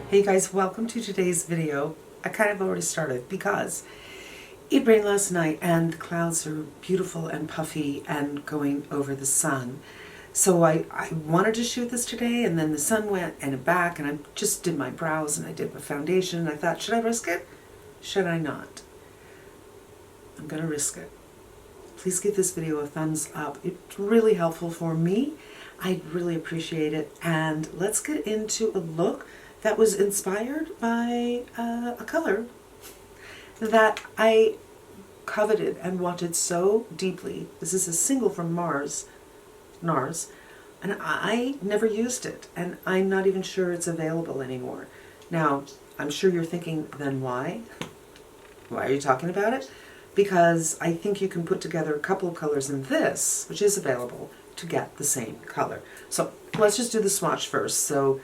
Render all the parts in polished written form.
Hey guys, welcome to today's video. I kind of already started because it rained last night and the clouds are beautiful and puffy and going over the sun. So I wanted to shoot this today, and then the sun went and it back, and I just did my brows and I did my foundation, and I thought, should I risk it? Should I not? I'm gonna risk it. Please give this video a thumbs up. It's really helpful for me. I'd really appreciate it. And let's get into a look that was inspired by a color that I coveted and wanted so deeply. This is a single from NARS, and I never used it, and I'm not even sure it's available anymore. Now, I'm sure you're thinking, then why? Why are you talking about it? Because I think you can put together a couple of colors in this, which is available, to get the same color. So let's just do the swatch first, so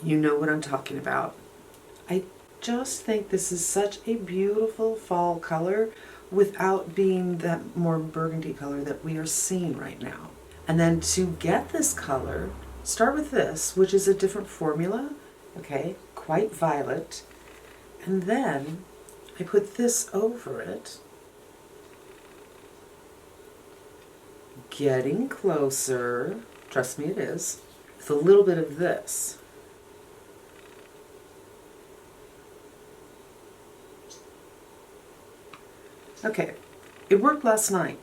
you know what I'm talking about. I just think this is such a beautiful fall color without being that more burgundy color that we are seeing right now. And then to get this color, start with this, which is a different formula, okay, quite violet. And then I put this over it, getting closer, trust me it is, with a little bit of this. Okay, it worked last night.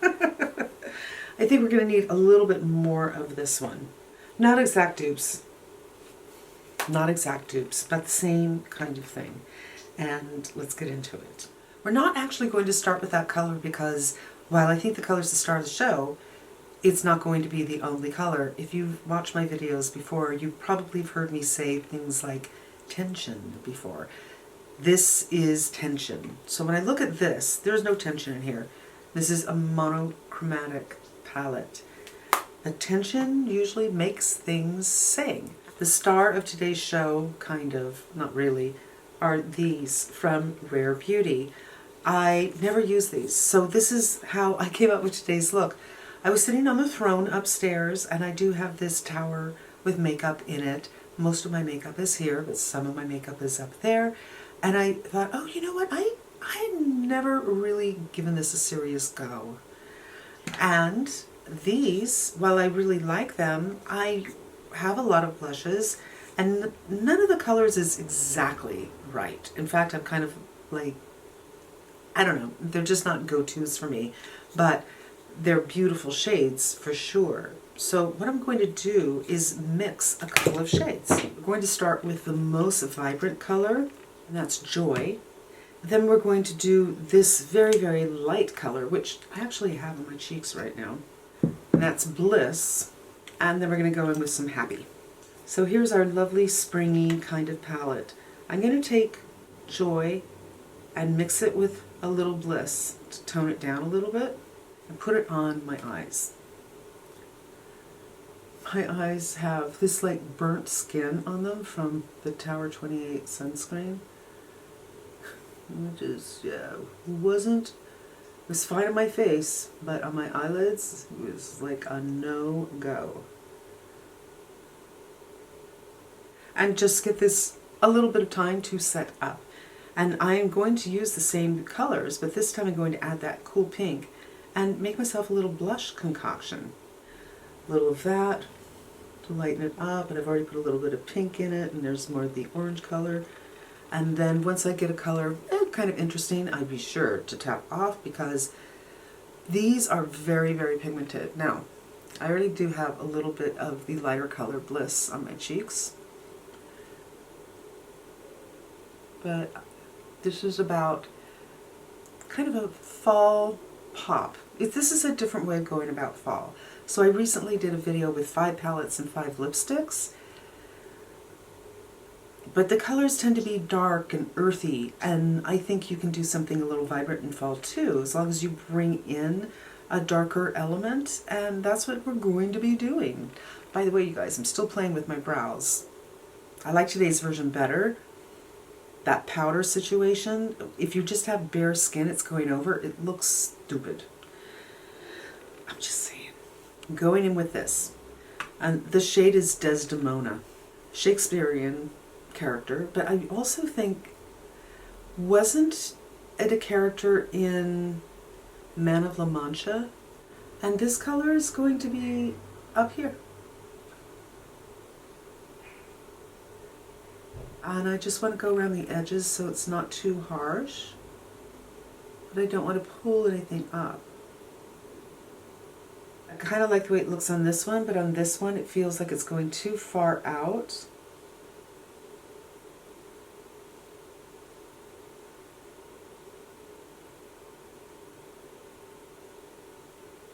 I think we're going to need a little bit more of this one. Not exact dupes. Not exact dupes, but the same kind of thing. And let's get into it. We're not actually going to start with that color because while I think the color's the star of the show, it's not going to be the only color. If you've watched my videos before, you probably have heard me say things like tension before. This is tension. So when I look at this, there's no tension in here. This is a monochromatic palette. The tension usually makes things sing. The star of today's show, kind of, not really, are these from Rare Beauty. I never use these, so this is how I came up with today's look. I was sitting on the throne upstairs, and I do have this tower with makeup in it. Most of my makeup is here, but some of my makeup is up there. And I thought, oh, you know what, I had never really given this a serious go. And these, while I really like them, I have a lot of blushes, and none of the colors is exactly right. In fact, I'm kind of like, I don't know, they're just not go-tos for me, but they're beautiful shades for sure. So what I'm going to do is mix a couple of shades. We're going to start with the most vibrant color, and that's Joy. Then we're going to do this very, very light color, which I actually have on my cheeks right now. And that's Bliss. And then we're going to go in with some Happy. So here's our lovely springy kind of palette. I'm going to take Joy and mix it with a little Bliss to tone it down a little bit and put it on my eyes. My eyes have this like burnt skin on them from the Tower 28 sunscreen. It just, it was fine on my face, but on my eyelids, it was like a no-go. And just get this a little bit of time to set up. And I'm going to use the same colors, but this time I'm going to add that cool pink and make myself a little blush concoction. A little of that to lighten it up, and I've already put a little bit of pink in it, and there's more of the orange color. And then once I get a color kind of interesting, I'd be sure to tap off, because these are very, very pigmented. Now, I already do have a little bit of the lighter color Bliss on my cheeks, but this is about kind of a fall pop. This is a different way of going about fall. So I recently did a video with 5 palettes and 5 lipsticks, but the colors tend to be dark and earthy, and I think you can do something a little vibrant in fall too, as long as you bring in a darker element, and that's what we're going to be doing. By the way, you guys, I'm still playing with my brows. I like today's version better. That powder situation, if you just have bare skin it's going over, it looks stupid. I'm just saying. I'm going in with this. And the shade is Desdemona. Shakespearean character, but I also think, wasn't it a character in Man of La Mancha? And this color is going to be up here. And I just want to go around the edges so it's not too harsh, but I don't want to pull anything up. I kind of like the way it looks on this one, but on this one it feels like it's going too far out.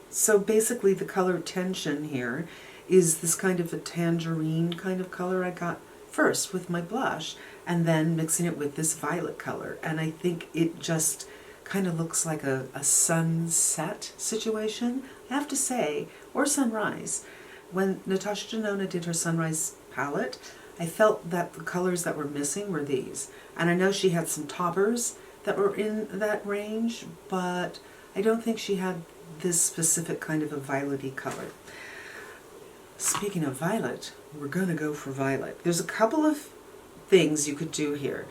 So basically the color tension here is this kind of a tangerine kind of color I got first with my blush, and then mixing it with this violet color. And I think it just kind of looks like a sunset situation, I have to say, or sunrise. When Natasha Denona did her sunrise palette, I felt that the colors that were missing were these. And I know she had some toppers that were in that range, but I don't think she had this specific kind of a violet-y color. Speaking of violet, we're going to go for violet. There's a couple of things you could do here.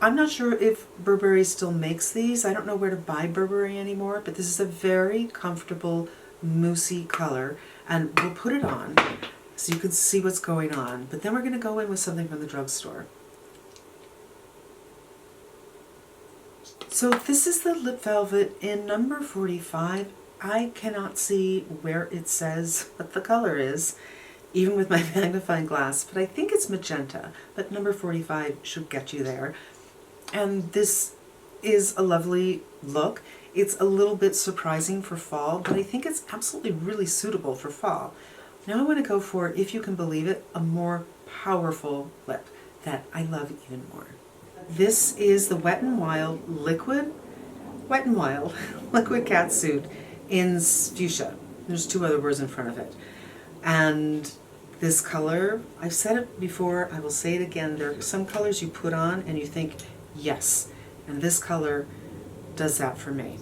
I'm not sure if Burberry still makes these. I don't know where to buy Burberry anymore, but this is a very comfortable, moussey color, and we'll put it on so you can see what's going on. But then we're going to go in with something from the drugstore. So this is the Lip Velvet in number 45. I cannot see where it says what the color is, even with my magnifying glass, but I think it's magenta, but number 45 should get you there. And this is a lovely look. It's a little bit surprising for fall, but I think it's absolutely really suitable for fall. Now I want to go for, if you can believe it, a more powerful lip that I love even more. This is the Wet n Wild Liquid Catsuit in fuchsia. There's two other words in front of it. And this color, I've said it before, I will say it again, there are some colors you put on and you think, yes, and this color does that for me.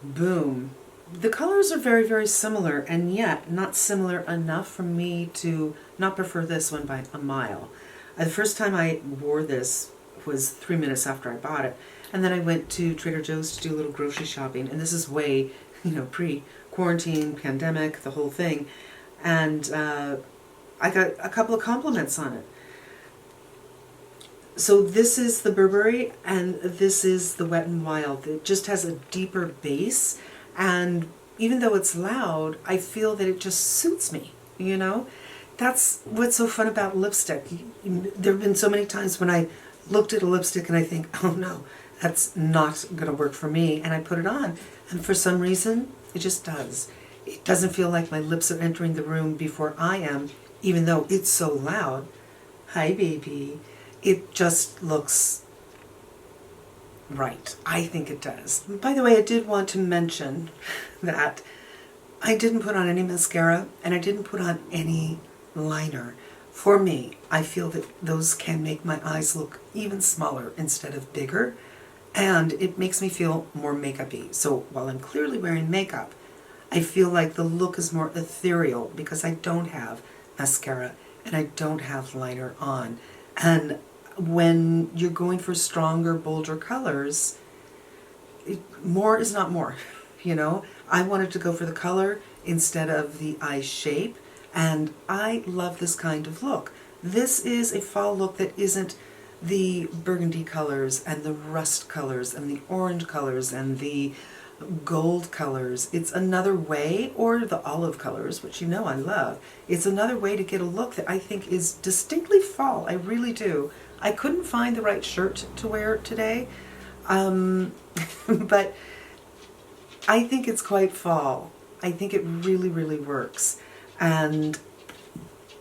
Boom. The colors are very, very similar, and yet not similar enough for me to not prefer this one by a mile. The first time I wore this was 3 minutes after I bought it. And then I went to Trader Joe's to do a little grocery shopping, and this is way, pre-quarantine, pandemic, the whole thing. And I got a couple of compliments on it. So this is the Burberry, and this is the Wet n Wild. It just has a deeper base, and even though it's loud, I feel that it just suits me, That's what's so fun about lipstick. There have been so many times when I looked at a lipstick and I think, oh no, that's not going to work for me, and I put it on, and for some reason it just does. It doesn't feel like my lips are entering the room before I am, even though it's so loud. Hi baby. It just looks right. I think it does. By the way, I did want to mention that I didn't put on any mascara and I didn't put on any liner. For me, I feel that those can make my eyes look even smaller instead of bigger, and it makes me feel more makeup-y. So while I'm clearly wearing makeup, I feel like the look is more ethereal because I don't have mascara and I don't have liner on. And when you're going for stronger, bolder colors, more is not more, I wanted to go for the color instead of the eye shape, and I love this kind of look. This is a fall look that isn't the burgundy colors and the rust colors and the orange colors and the gold colors. It's another way, or the olive colors, which I love. It's another way to get a look that I think is distinctly fall. I really do. I couldn't find the right shirt to wear today, but I think it's quite fall. I think it really, really works. And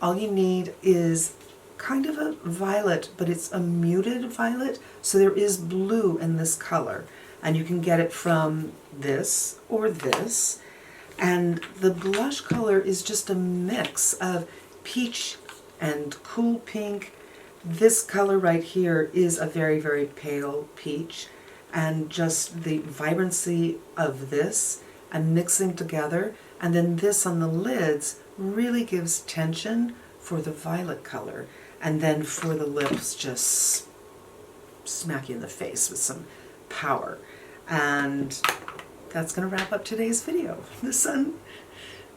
all you need is kind of a violet, but it's a muted violet, so there is blue in this color. And you can get it from this or this. And the blush color is just a mix of peach and cool pink. This color right here is a very, very pale peach, and just the vibrancy of this and mixing together, and then this on the lids really gives tension for the violet color. And then for the lips, just smack you in the face with some power. And that's going to wrap up today's video. The sun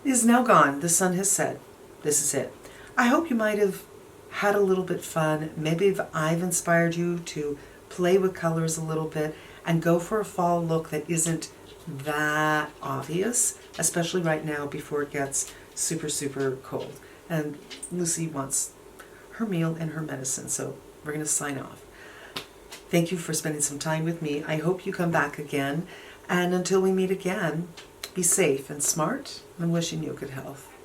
is now gone. The sun has set. This is it. I hope you might have had a little bit fun. Maybe I've inspired you to play with colors a little bit and go for a fall look that isn't that obvious, especially right now before it gets super, super cold. And Lucy wants her meal and her medicine, so we're going to sign off. Thank you for spending some time with me. I hope you come back again. And until we meet again, be safe and smart, and wishing you good health.